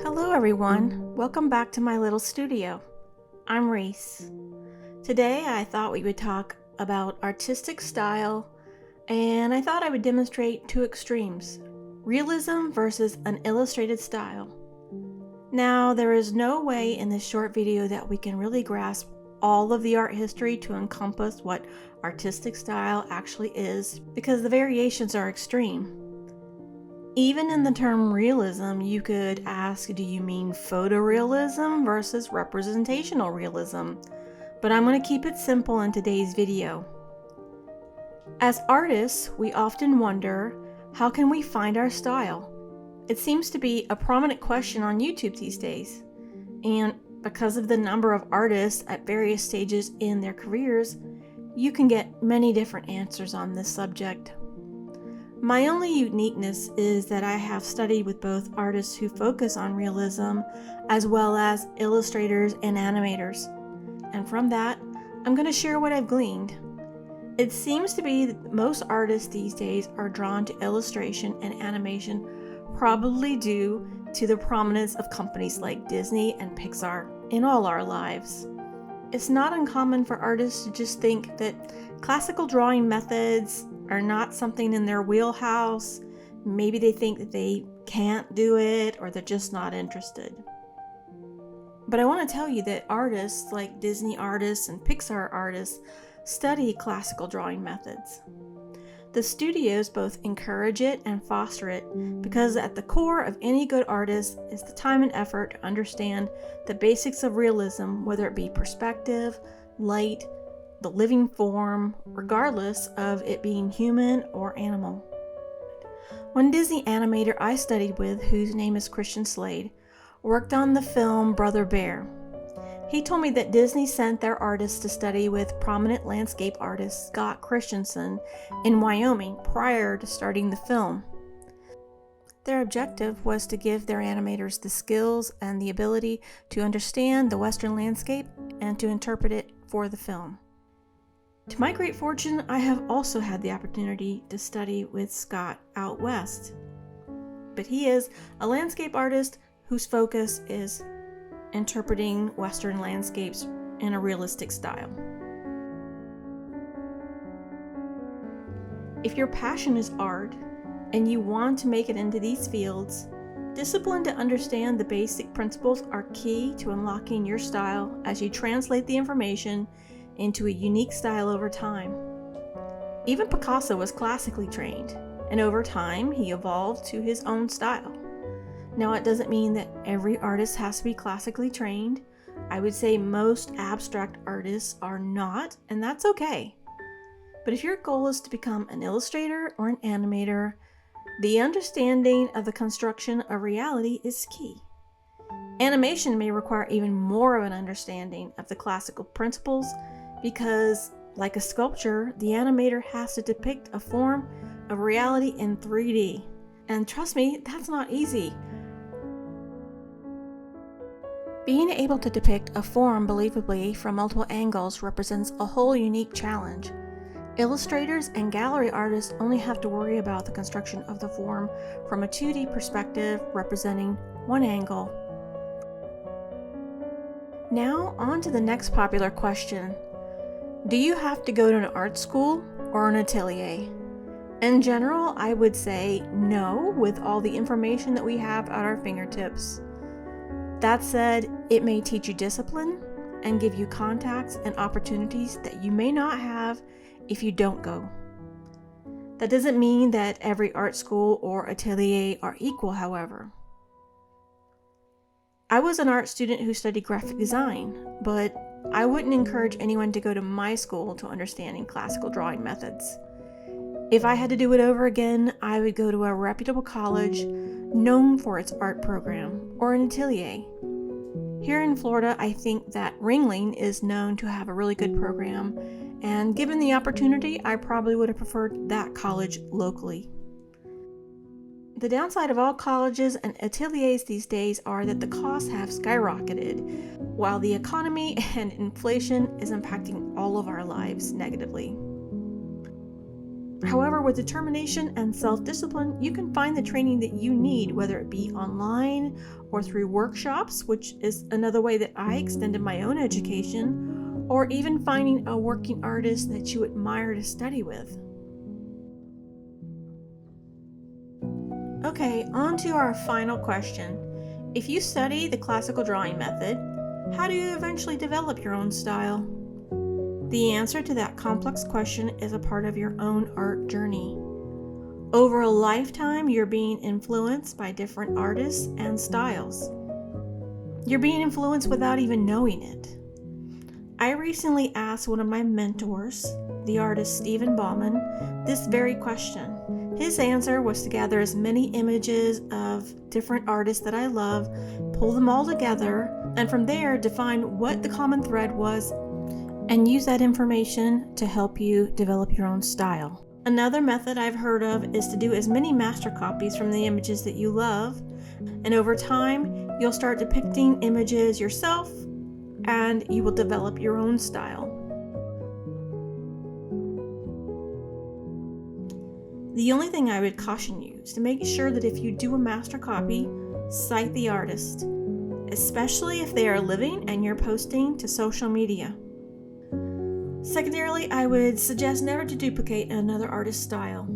Hello everyone, welcome back to my little studio. I'm Reese. Today I thought we would talk about artistic style, and I thought I would demonstrate two extremes, realism versus an illustrated style. Now, there is no way in this short video that we can really grasp all of the art history to encompass what artistic style actually is, because the variations are extreme. Even in the term realism, you could ask, do you mean photorealism versus representational realism? But I'm going to keep it simple in today's video. As artists, we often wonder, how can we find our style? It seems to be a prominent question on YouTube these days. And because of the number of artists at various stages in their careers, you can get many different answers on this subject. My only uniqueness is that I have studied with both artists who focus on realism as well as illustrators and animators. And from that, I'm going to share what I've gleaned. It seems to be that most artists these days are drawn to illustration and animation, probably due to the prominence of companies like Disney and Pixar in all our lives. It's not uncommon for artists to just think that classical drawing methods are not something in their wheelhouse. Maybe they think that they can't do it, or they're just not interested. But I want to tell you that artists like Disney artists and Pixar artists study classical drawing methods. The studios both encourage it and foster it, because at the core of any good artist is the time and effort to understand the basics of realism, whether it be perspective, light, the living form, regardless of it being human or animal. One Disney animator I studied with, whose name is Christian Slade, worked on the film Brother Bear. He told me that Disney sent their artists to study with prominent landscape artist Scott Christensen in Wyoming prior to starting the film. Their objective was to give their animators the skills and the ability to understand the Western landscape and to interpret it for the film. To my great fortune, I have also had the opportunity to study with Scott out west. But he is a landscape artist whose focus is interpreting Western landscapes in a realistic style. If your passion is art and you want to make it into these fields, discipline to understand the basic principles are key to unlocking your style as you translate the information into a unique style over time. Even Picasso was classically trained, and over time he evolved to his own style. Now, it doesn't mean that every artist has to be classically trained. I would say most abstract artists are not, and that's okay. But if your goal is to become an illustrator or an animator, the understanding of the construction of reality is key. Animation may require even more of an understanding of the classical principles, because, like a sculpture, the animator has to depict a form of reality in 3D. And trust me, that's not easy. Being able to depict a form believably from multiple angles represents a whole unique challenge. Illustrators and gallery artists only have to worry about the construction of the form from a 2D perspective representing one angle. Now, on to the next popular question. Do you have to go to an art school or an atelier? In general, I would say no, with all the information that we have at our fingertips. That said, it may teach you discipline and give you contacts and opportunities that you may not have if you don't go. That doesn't mean that every art school or atelier are equal, however. I was an art student who studied graphic design, but I wouldn't encourage anyone to go to my school to understanding classical drawing methods. If I had to do it over again, I would go to a reputable college known for its art program or an atelier. Here in Florida, I think that Ringling is known to have a really good program, and given the opportunity, I probably would have preferred that college locally. The downside of all colleges and ateliers these days are that the costs have skyrocketed, while the economy and inflation is impacting all of our lives negatively. However, with determination and self-discipline, you can find the training that you need, whether it be online or through workshops, which is another way that I extended my own education, or even finding a working artist that you admire to study with. Okay, on to our final question. If you study the classical drawing method, how do you eventually develop your own style? The answer to that complex question is a part of your own art journey. Over a lifetime, you're being influenced by different artists and styles. You're being influenced without even knowing it. I recently asked one of my mentors, the artist Stephen Bauman, this very question. His answer was to gather as many images of different artists that I love, pull them all together, and from there define what the common thread was and use that information to help you develop your own style. Another method I've heard of is to do as many master copies from the images that you love, and over time you'll start depicting images yourself and you will develop your own style. The only thing I would caution you is to make sure that if you do a master copy, cite the artist, especially if they are living and you're posting to social media. Secondarily, I would suggest never to duplicate another artist's style,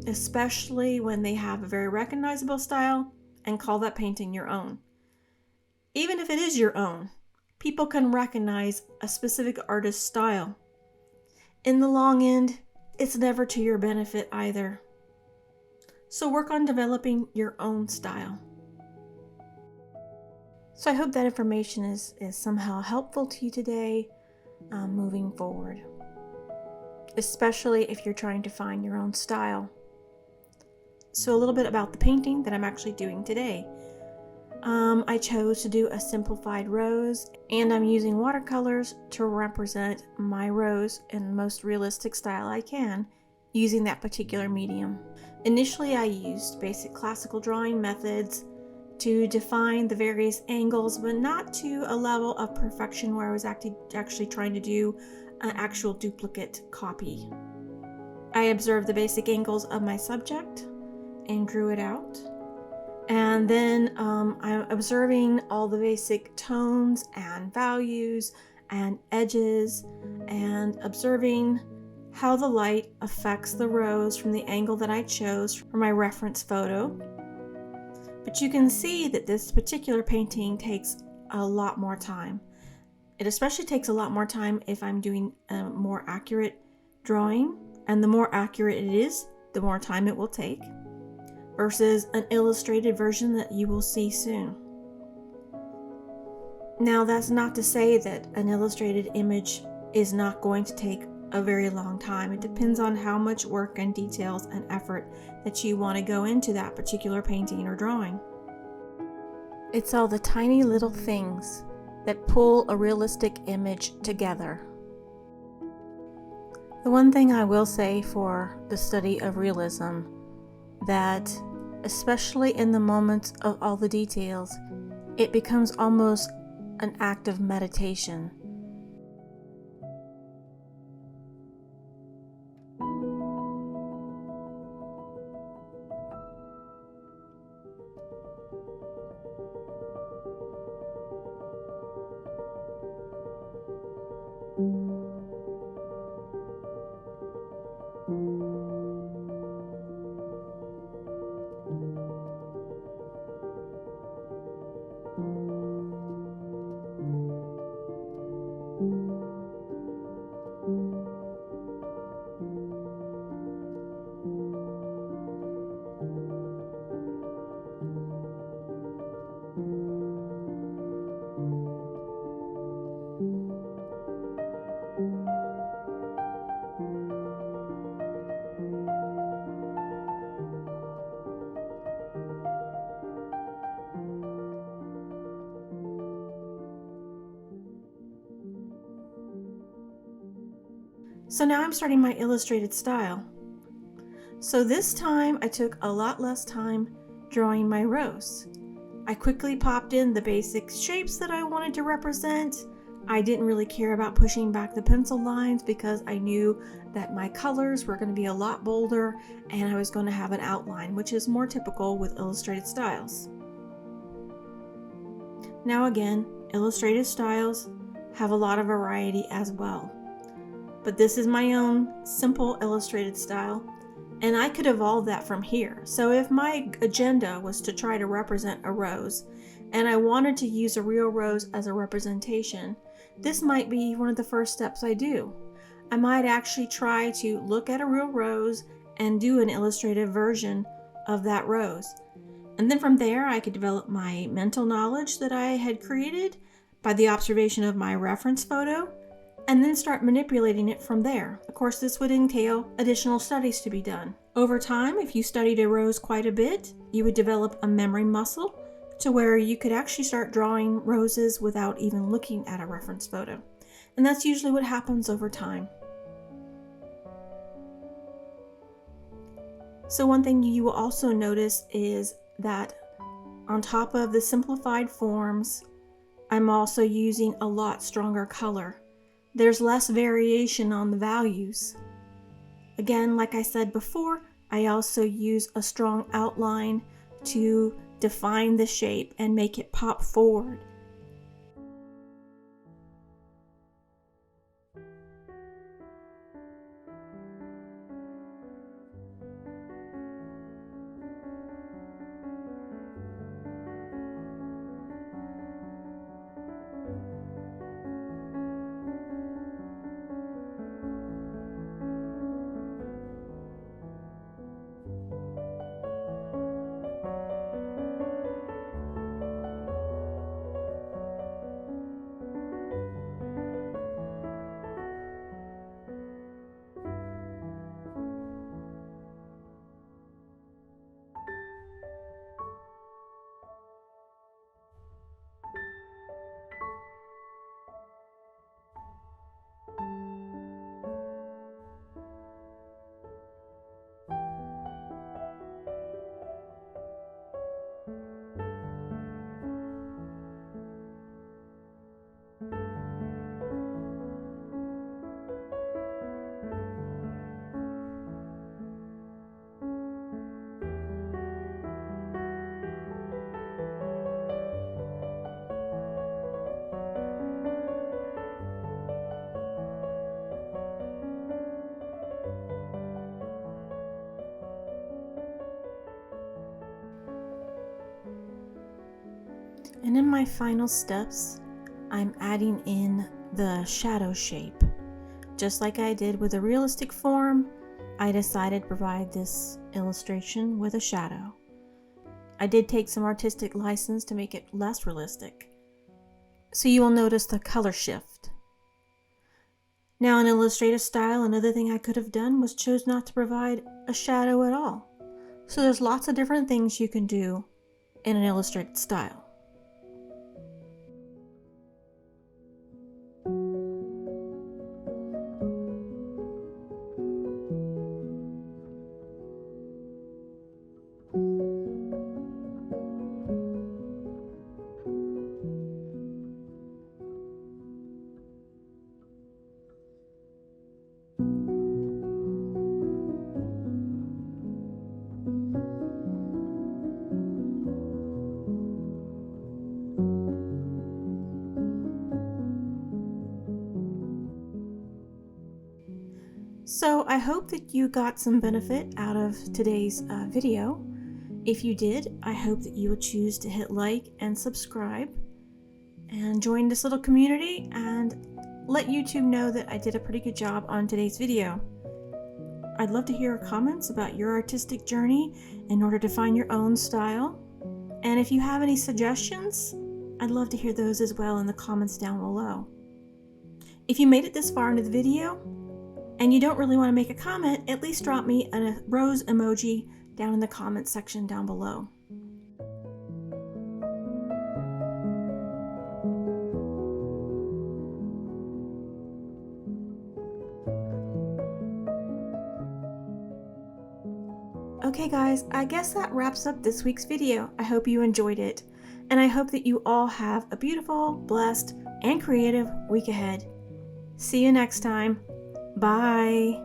especially when they have a very recognizable style, and call that painting your own. Even if it is your own, people can recognize a specific artist's style. In the long end, it's never to your benefit either. So work on developing your own style. So I hope that information is somehow helpful to you today, moving forward, especially if you're trying to find your own style. So a little bit about the painting that I'm actually doing today. I chose to do a simplified rose, and I'm using watercolors to represent my rose in the most realistic style I can, using that particular medium. Initially, I used basic classical drawing methods to define the various angles, but not to a level of perfection where I was actually trying to do an actual duplicate copy. I observed the basic angles of my subject and drew it out. And then I'm observing all the basic tones and values and edges, and observing how the light affects the rose from the angle that I chose for my reference photo. But you can see that this particular painting takes a lot more time. It especially takes a lot more time if I'm doing a more accurate drawing, and the more accurate it is, the more time it will take, versus an illustrated version that you will see soon. Now, that's not to say that an illustrated image is not going to take a very long time. It depends on how much work and details and effort that you want to go into that particular painting or drawing. It's all the tiny little things that pull a realistic image together. The one thing I will say for the study of realism, that especially in the moments of all the details, it becomes almost an act of meditation. So now I'm starting my illustrated style. So this time I took a lot less time drawing my rose. I quickly popped in the basic shapes that I wanted to represent, I didn't really care about pushing back the pencil lines because I knew that my colors were going to be a lot bolder and I was going to have an outline, which is more typical with illustrated styles. Now again, illustrated styles have a lot of variety as well. But this is my own simple illustrated style, and I could evolve that from here. So if my agenda was to try to represent a rose, and I wanted to use a real rose as a representation, this might be one of the first steps I do. I might actually try to look at a real rose and do an illustrated version of that rose. And then from there, I could develop my mental knowledge that I had created by the observation of my reference photo, and then start manipulating it from there. Of course, this would entail additional studies to be done. Over time, if you studied a rose quite a bit, you would develop a memory muscle to where you could actually start drawing roses without even looking at a reference photo. And that's usually what happens over time. So one thing you will also notice is that on top of the simplified forms, I'm also using a lot stronger color. There's less variation on the values. Again, like I said before, I also use a strong outline to define the shape and make it pop forward. And in my final steps, I'm adding in the shadow shape. Just like I did with a realistic form, I decided to provide this illustration with a shadow. I did take some artistic license to make it less realistic. So you will notice the color shift. Now in illustrative style, another thing I could have done was chose not to provide a shadow at all. So there's lots of different things you can do in an illustrated style. So I hope that you got some benefit out of today's video. If you did, I hope that you will choose to hit like and subscribe and join this little community and let YouTube know that I did a pretty good job on today's video. I'd love to hear comments about your artistic journey in order to find your own style. And if you have any suggestions, I'd love to hear those as well in the comments down below. If you made it this far into the video and you don't really want to make a comment, at least drop me a rose emoji down in the comment section down below. Okay guys, I guess that wraps up this week's video. I hope you enjoyed it, and I hope that you all have a beautiful, blessed, and creative week ahead. See you next time. Bye.